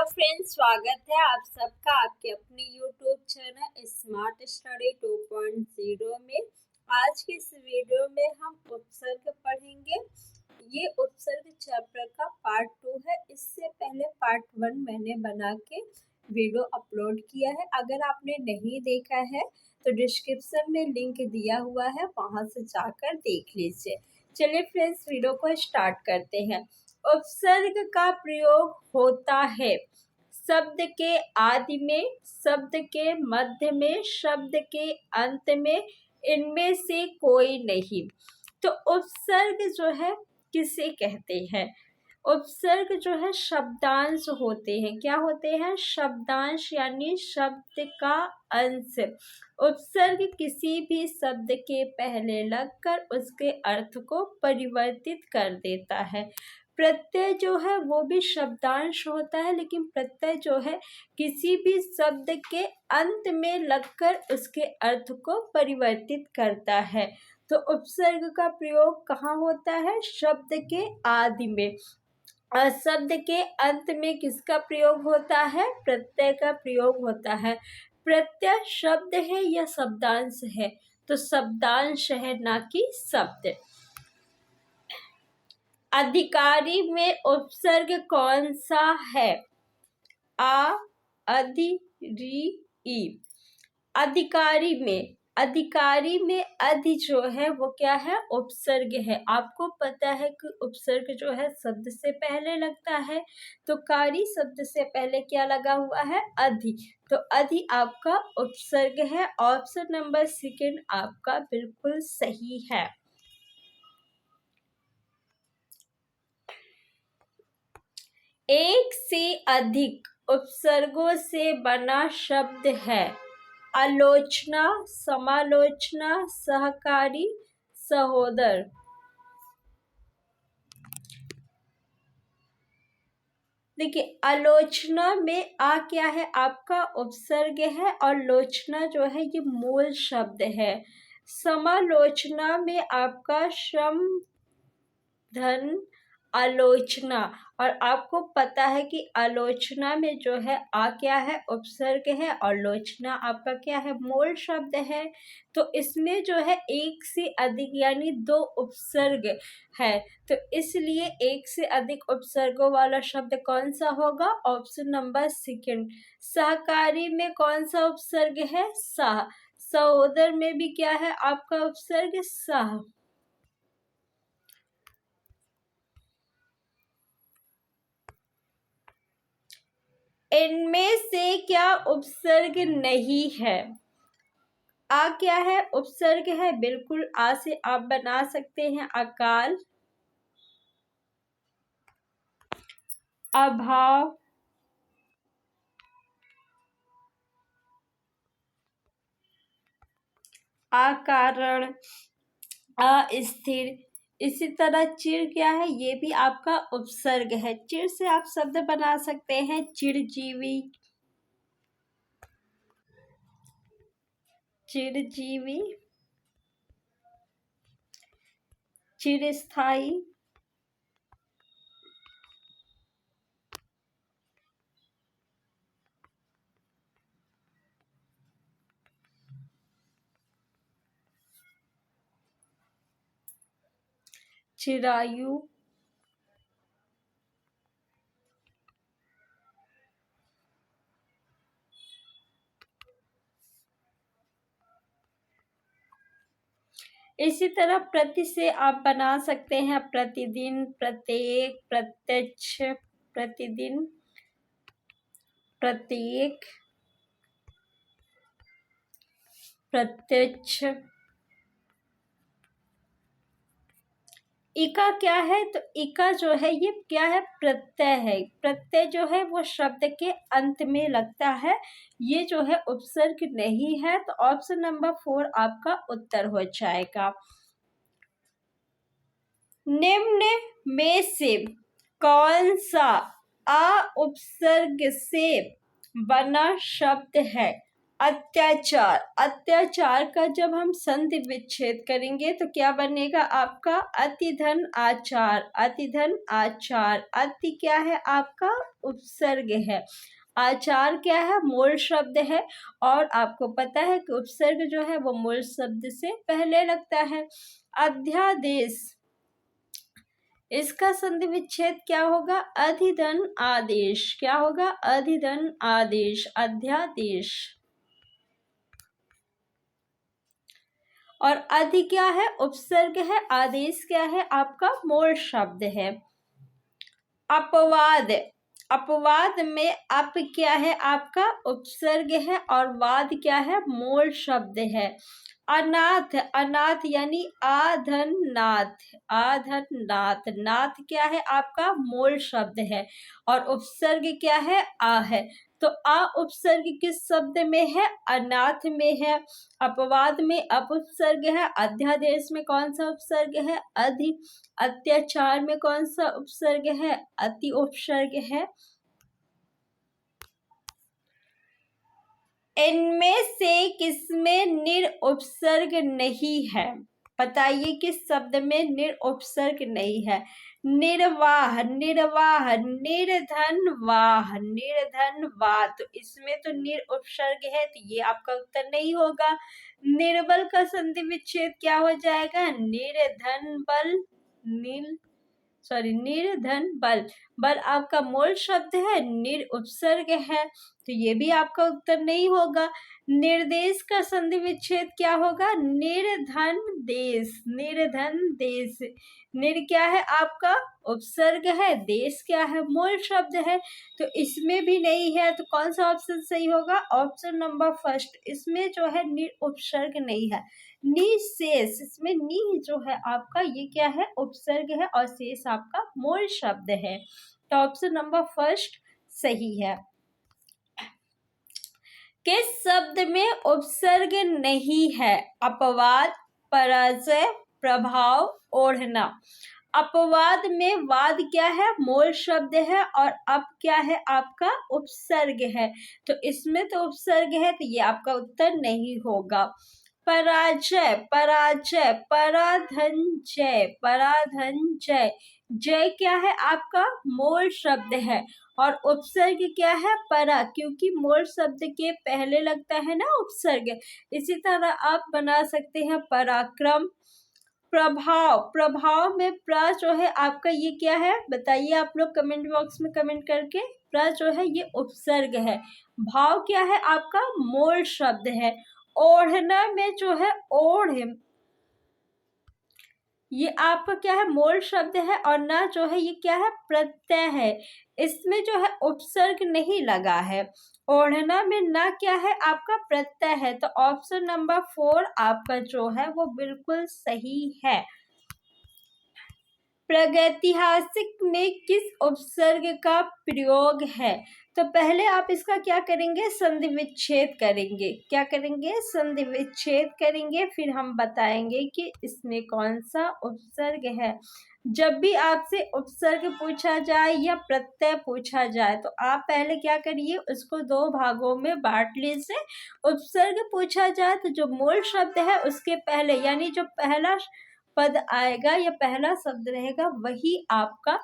Friends, स्वागत है आप सबका आपके अपने यूट्यूब चैनल स्मार्ट स्टडी 2.0 में। आज की इस वीडियो में हम उपसर्ग पढ़ेंगे। ये उपसर्ग चैप्टर का पार्ट 2 है। इससे पहले पार्ट 1 मैंने बना के वीडियो अपलोड किया है। अगर आपने नहीं देखा है तो डिस्क्रिप्शन में लिंक दिया हुआ है, वहां से जाकर देख लीजिए। चलिए फ्रेंड्स, वीडियो को स्टार्ट करते हैं। उपसर्ग का प्रयोग होता है शब्द के आदि में, शब्द के मध्य में, शब्द के अंत में, इनमें से कोई नहीं। तो उपसर्ग जो है किसे कहते हैं? उपसर्ग जो है शब्दांश होते हैं। क्या होते हैं? शब्दांश, यानी शब्द का अंश। उपसर्ग किसी भी शब्द के पहले लगकर उसके अर्थ को परिवर्तित कर देता है। प्रत्यय जो है वो भी शब्दांश होता है, लेकिन प्रत्यय जो है किसी भी शब्द के अंत में लगकर उसके अर्थ को परिवर्तित करता है। तो उपसर्ग का प्रयोग कहाँ होता है? शब्द के आदि में। और शब्द के अंत में किसका प्रयोग होता है? प्रत्यय का प्रयोग होता है। प्रत्यय शब्द है या शब्दांश है? तो शब्दांश है, ना कि शब्द। अधिकारी में उपसर्ग कौन सा है? आ, अधि, री, ई। अधिकारी में अधि जो है वो क्या है? उपसर्ग है। आपको पता है कि उपसर्ग जो है शब्द से पहले लगता है, तो कारी शब्द से पहले क्या लगा हुआ है? अधि। तो अधि आपका उपसर्ग है। ऑप्शन नंबर सेकंड आपका बिल्कुल सही है। एक से अधिक उपसर्गों से बना शब्द है। आलोचना, समालोचना, सहकारी, सहोदर। देखिए, आलोचना में आ क्या है? आपका उपसर्ग है, और लोचना जो है ये मूल शब्द है। समालोचना में आपका श्रम, धन, आलोचना। और आपको पता है कि आलोचना में जो है आ क्या है? उपसर्ग है, और लोचना आपका क्या है? मूल शब्द है। तो इसमें जो है एक से अधिक यानी 2 उपसर्ग है, तो इसलिए एक से अधिक उपसर्गों वाला शब्द कौन सा होगा? Option number second. सहकारी में कौन सा उपसर्ग है? सह। सहोदर में भी क्या है आपका उपसर्ग? सह। इनमें से क्या उपसर्ग नहीं है? आ क्या है? उपसर्ग है। बिल्कुल, आ से आप बना सकते हैं अकाल, अभाव, अकारण, अस्थिर। इसी तरह चिर क्या है? ये भी आपका उपसर्ग है। चिर से आप शब्द बना सकते हैं चिरजीवी, चिरजीवी, चिरस्थायी, चिरायु, इसी तरह प्रति से आप बना सकते हैं प्रतिदिन, प्रत्येक, प्रत्यक्ष, प्रतिदिन, प्रत्येक, प्रत्यक्ष। इका क्या है? तो इका जो है ये क्या है? प्रत्यय है। प्रत्यय जो है वो शब्द के अंत में लगता है। ये जो है उपसर्ग नहीं है। तो ऑप्शन नंबर 4 आपका उत्तर हो जाएगा। निम्न में से कौन सा आ उपसर्ग से बना शब्द है? अत्याचार। अत्याचार का जब हम संधि विच्छेद करेंगे तो क्या बनेगा आपका? अति धन आचार। अति धन आचार। अति क्या है आपका? उपसर्ग है। आचार क्या है? मूल शब्द है। और आपको पता है कि उपसर्ग जो है वो मूल शब्द से पहले लगता है। अध्यादेश, इसका संधि विच्छेद क्या होगा? अधिधन आदेश। क्या होगा? अधिधन आदेश। अध्यादेश। और अधि क्या है? उपसर्ग है। आदेश क्या है आपका? मूल शब्द है। अपवाद। अपवाद में अप क्या है आपका? उपसर्ग है। और वाद क्या है? मूल शब्द है। अनाथ। अनाथ यानी आधन नाथ। आधन नाथ। नाथ क्या है आपका? मूल शब्द है। और उपसर्ग क्या है? आ है। तो आ उपसर्ग किस शब्द में है? अनाथ में है। अपवाद में अप उपसर्ग है। अध्यादेश में कौन सा उपसर्ग है? अधि। अत्याचार में कौन सा उपसर्ग है? अति उपसर्ग है। इनमें से किसमें निर उपसर्ग नहीं है? बताइए किस शब्द में निर उपसर्ग नहीं है? निर्वाह। निर्वाह। निर्धन वाह। निर्धन वाह। तो इसमें तो निर उपसर्ग है, तो ये आपका उत्तर नहीं होगा। निर्बल का संधि विच्छेद क्या हो जाएगा? निर्धन बल। निर्धन बल। बल आपका मूल शब्द है, निर उपसर्ग है, तो ये भी आपका उत्तर नहीं होगा। निर्देश का संधि विच्छेद क्या होगा? निर्धन देश। निर्धन देश। निर क्या है आपका? उपसर्ग है। देश क्या है? मूल शब्द है। तो इसमें भी नहीं है, तो कौन सा ऑप्शन सही होगा? Option number first. इसमें जो है निर उपसर्ग नहीं है। निशेष, इसमें नि जो है आपका ये क्या है? उपसर्ग है। और शेष आपका मूल शब्द है। तो ऑप्शन नंबर फर्स्ट सही है। किस शब्द में उपसर्ग नहीं है? अपवाद, पराजय, प्रभाव, ओढ़ना। अपवाद में वाद क्या है? मूल शब्द है। और अप क्या है आपका? उपसर्ग है। तो इसमें तो उपसर्ग है, तो ये आपका उत्तर नहीं होगा। पराजय। पराजय। पराधनजय। पराधनजय। जय क्या है आपका? मूल शब्द है। और उपसर्ग क्या है? परा, क्योंकि मूल शब्द के पहले लगता है ना उपसर्ग। इसी तरह आप बना सकते हैं पराक्रम। प्रभाव। प्रभाव में प्र जो है आपका ये क्या है? बताइए आप लोग कमेंट बॉक्स में कमेंट करके। प्र जो है ये उपसर्ग है। भाव क्या है आपका? मूल शब्द है। ओढ़ना में जो है ओढ़, ये आपका क्या है? मूल शब्द है। और ना जो है ये क्या है? प्रत्यय है। इसमें जो है उपसर्ग नहीं लगा है। ओढ़ना में ना क्या है आपका? प्रत्यय है। तो ऑप्शन नंबर 4 आपका जो है वो बिल्कुल सही है। प्रागैतिहासिक में किस उपसर्ग का प्रयोग है? तो पहले आप इसका क्या करेंगे? संधि विच्छेद करेंगे। क्या करेंगे? संधि विच्छेद करेंगे, फिर हम बताएंगे कि इसमें कौन सा उपसर्ग है। जब भी आपसे उपसर्ग पूछा जाए या प्रत्यय पूछा जाए तो आप पहले क्या करिए? उसको दो भागों में बांट लीजिए। उपसर्ग पूछा जाए तो जो मूल शब्द है उसके पहले, यानी जो पहला पद आएगा या पहला शब्द रहेगा वही आपका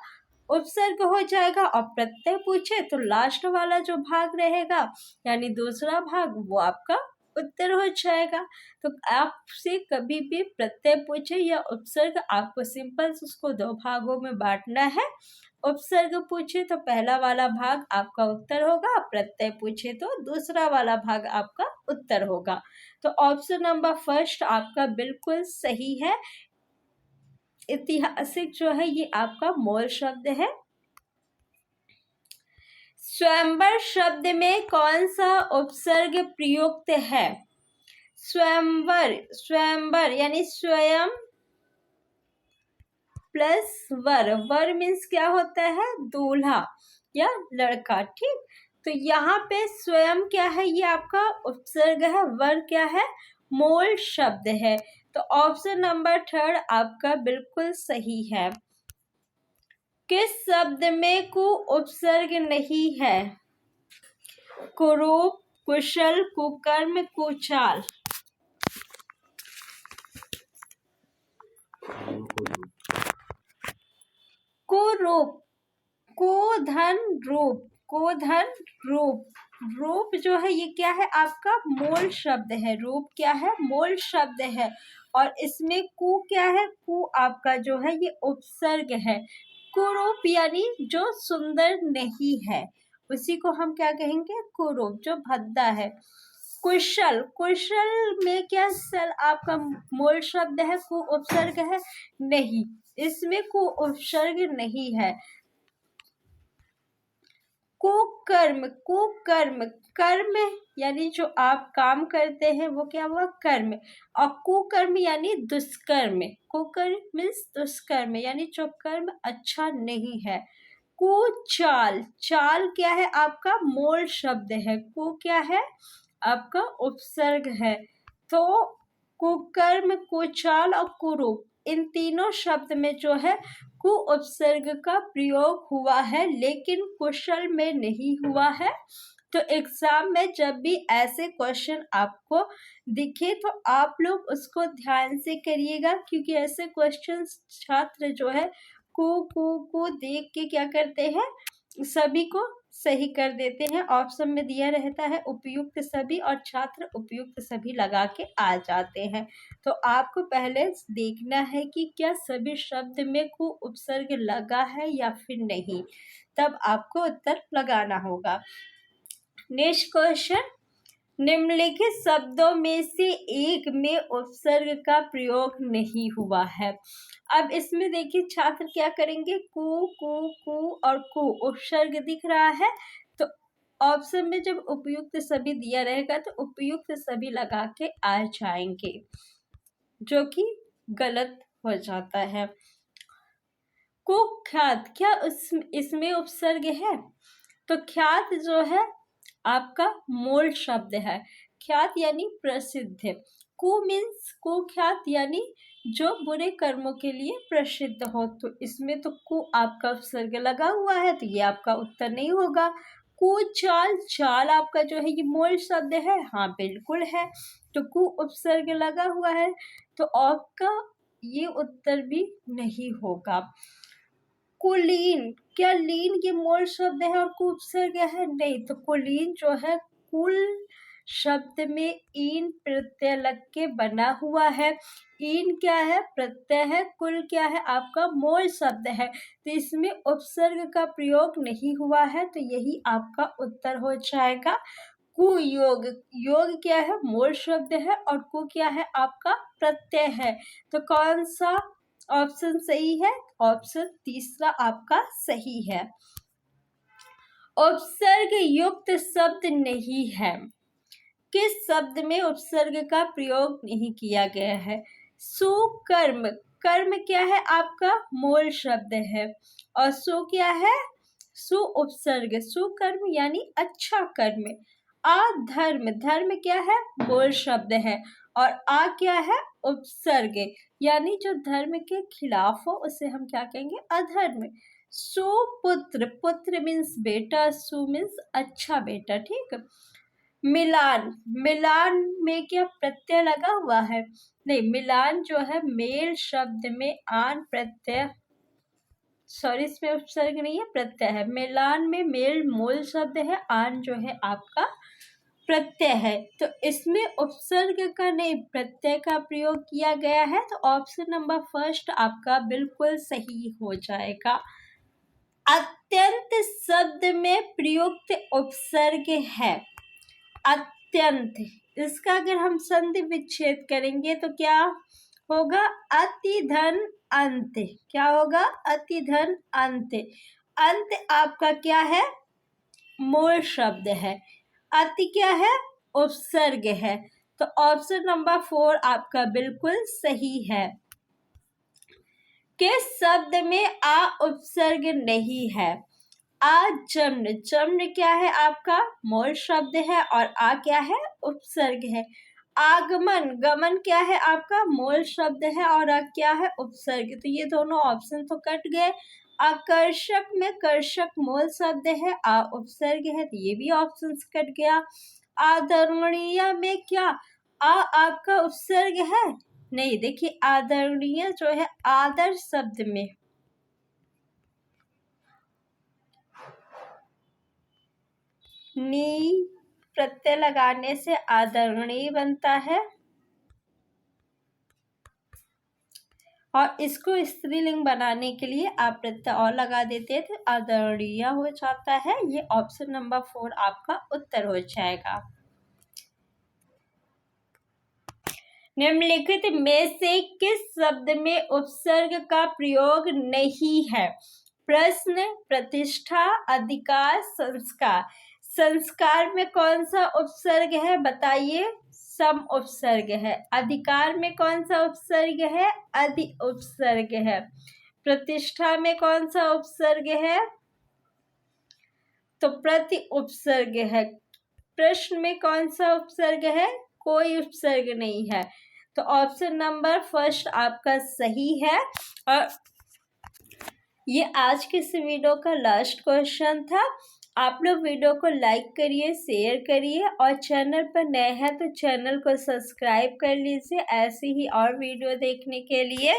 उपसर्ग हो जाएगा। और प्रत्यय पूछे तो लास्ट वाला जो भाग रहेगा यानी दूसरा भाग वो आपका उत्तर हो जाएगा। तो आपसे कभी भी प्रत्यय पूछे या उपसर्ग, आपको सिंपल उसको दो भागों में बांटना है। उपसर्ग पूछे तो पहला वाला भाग आपका उत्तर होगा, प्रत्यय पूछे तो दूसरा वाला भाग आपका उत्तर होगा। तो ऑप्शन नंबर फर्स्ट आपका बिल्कुल सही है। ऐतिहासिक जो है ये आपका मूल शब्द है। स्वयंवर शब्द में कौन सा उपसर्ग प्रयुक्त है? स्वयंवर। स्वयंवर यानी स्वयं प्लस वर। वर मीन्स क्या होता है? दूल्हा या लड़का। ठीक, तो यहाँ पे स्वयं क्या है? ये आपका उपसर्ग है। वर क्या है? मूल शब्द है। तो ऑप्शन नंबर थर्ड आपका बिल्कुल सही है। किस शब्द में कु उपसर्ग नहीं है? कुरूप, कुशल, कुकर्म, कुचाल। कुरूप, कोधन रूप, कोधन रूप। रूप जो है ये क्या है आपका मूल शब्द है। रूप क्या है मूल शब्द है। और इसमें कु क्या है, कु आपका जो है ये उपसर्ग है। कुरूप यानी जो सुंदर नहीं है उसी को हम क्या कहेंगे, कुरूप, जो भद्दा है। कुशल, कुशल में क्या सल आपका मूल शब्द है, कु उपसर्ग है नहीं, इसमें कु उपसर्ग नहीं है। कुकर्म, कुकर्म, कर्म यानी जो आप काम करते हैं वो क्या हुआ, कर्म। और कुकर्म यानी दुष्कर्म। कुकर्म मीन्स दुष्कर्म यानी जो कर्म अच्छा नहीं है। कुचाल, चाल क्या है आपका मूल शब्द है। कु क्या है आपका उपसर्ग है। तो कुकर्म, कुचाल और कुरूप इन तीनों शब्द में जो है कु उपसर्ग का प्रयोग हुआ है, लेकिन कुशल में नहीं हुआ है। तो एग्जाम में जब भी ऐसे क्वेश्चन आपको दिखे तो आप लोग उसको ध्यान से करिएगा, क्योंकि ऐसे क्वेश्चन छात्र जो है को देख के क्या करते हैं, सभी को सही कर देते हैं। ऑप्शन में दिया रहता है उपयुक्त सभी और छात्र उपयुक्त सभी लगा के आ जाते हैं। तो आपको पहले देखना है कि क्या सभी शब्द में को उपसर्ग लगा है या फिर नहीं, तब आपको उत्तर लगाना होगा। नेक्स्ट क्वेश्चन, निम्नलिखित शब्दों में से एक में उपसर्ग का प्रयोग नहीं हुआ है। अब इसमें देखिए छात्र क्या करेंगे, कु और कु उपसर्ग दिख रहा है, तो ऑप्शन में जब उपयुक्त सभी दिया रहेगा तो उपयुक्त सभी लगा के आ जाएंगे, जो कि गलत हो जाता है। कुख्यात, क्या इसमें उपसर्ग है, तो ख्यात जो है आपका मूल शब्द है। ख्यात यानी प्रसिद्ध। कु मीन्स कुख्यात यानी जो बुरे कर्मों के लिए प्रसिद्ध हो, तो इसमें तो कु आपका उपसर्ग लगा हुआ है, तो ये आपका उत्तर नहीं होगा। कुचाल, चाल आपका जो है ये मूल शब्द है, हाँ बिल्कुल है, तो कु उपसर्ग लगा हुआ है, तो आपका ये उत्तर भी नहीं होगा। कुलीन, क्या लीन ये मूल शब्द है और कु उपसर्ग है, नहीं, तो कुलीन जो है कुल शब्द में ईन प्रत्यय लग के बना हुआ है। ईन क्या है प्रत्यय है, कुल क्या है आपका मूल शब्द है, तो इसमें उपसर्ग का प्रयोग नहीं हुआ है, तो यही आपका उत्तर हो जाएगा। कुयोग, योग क्या है मूल शब्द है और कु क्या है आपका प्रत्यय है, तो कौन सा ऑप्शन सही है, ऑप्शन तीसरा आपका सही है। उपसर्ग युक्त शब्द नहीं है, किस शब्द में उपसर्ग का प्रयोग नहीं किया गया है। सुकर्म, कर्म क्या है आपका मूल शब्द है, और सु क्या है सु उपसर्ग, सुकर्म यानी अच्छा कर्म। अधर्म, धर्म क्या है मूल शब्द है, और आ क्या है उपसर्ग, यानी जो धर्म के खिलाफ हो उसे हम क्या कहेंगे अधर्म। सुपुत्र, पुत्र मीन्स बेटा, सु मीन्स अच्छा बेटा, ठीक। मिलान, मिलान में क्या प्रत्यय लगा हुआ है, नहीं, मिलान जो है मेल शब्द में आन प्रत्यय, सॉरी इसमें उपसर्ग नहीं है प्रत्यय है। मिलान में मेल मूल शब्द है, आन जो है आपका प्रत्यय है, तो इसमें उपसर्ग का नहीं प्रत्यय का प्रयोग किया गया है, तो ऑप्शन नंबर फर्स्ट आपका बिल्कुल सही हो जाएगा। अत्यंत शब्द में प्रयुक्त उपसर्ग है, अत्यंत, इसका अगर हम संधि विच्छेद करेंगे तो क्या होगा, अति धन अंत, क्या होगा अति धन अंत। अंत आपका क्या है मूल शब्द है, अति क्या है उपसर्ग है, तो ऑप्शन नंबर 4 आपका बिल्कुल सही है। किस शब्द में आ उपसर्ग नहीं है, आजन्म, जन्म क्या है आपका मूल शब्द है और आ क्या है उपसर्ग है। आगमन, गमन क्या है आपका मूल शब्द है और आ क्या है उपसर्ग, तो ये दोनों ऑप्शन तो कट गए। आकर्षक में कर्षक मूल शब्द है, आ उपसर्ग है, तो ये भी ऑप्शन कट गया। आदरणीय में क्या आ आपका उपसर्ग है? नहीं। देखिए आदरणीय जो है आदर शब्द में नी प्रत्यय लगाने से आदरणीय बनता है और इसको स्त्रीलिंग बनाने के लिए आप प्रत्यय और लगा देते हैं तो आदरणीय हो जाता है। ये ऑप्शन नंबर 4 आपका उत्तर हो जाएगा। निम्नलिखित में से किस शब्द में उपसर्ग का प्रयोग नहीं है? प्रश्न, प्रतिष्ठा, अधिकार, संस्कार। संस्कार में कौन सा उपसर्ग है बताइए? सम उपसर्ग है। अधिकार में कौन सा उपसर्ग है? अधि उपसर्ग है। प्रतिष्ठा में कौन सा उपसर्ग है? तो प्रति उपसर्ग है। प्रश्न में कौन सा उपसर्ग है? कोई उपसर्ग नहीं है। तो ऑप्शन नंबर फर्स्ट आपका सही है। और ये आज के इस वीडियो का लास्ट क्वेश्चन था। आप लोग वीडियो को लाइक करिए, शेयर करिए और चैनल पर नए हैं तो चैनल को सब्सक्राइब कर लीजिए ऐसी ही और वीडियो देखने के लिए।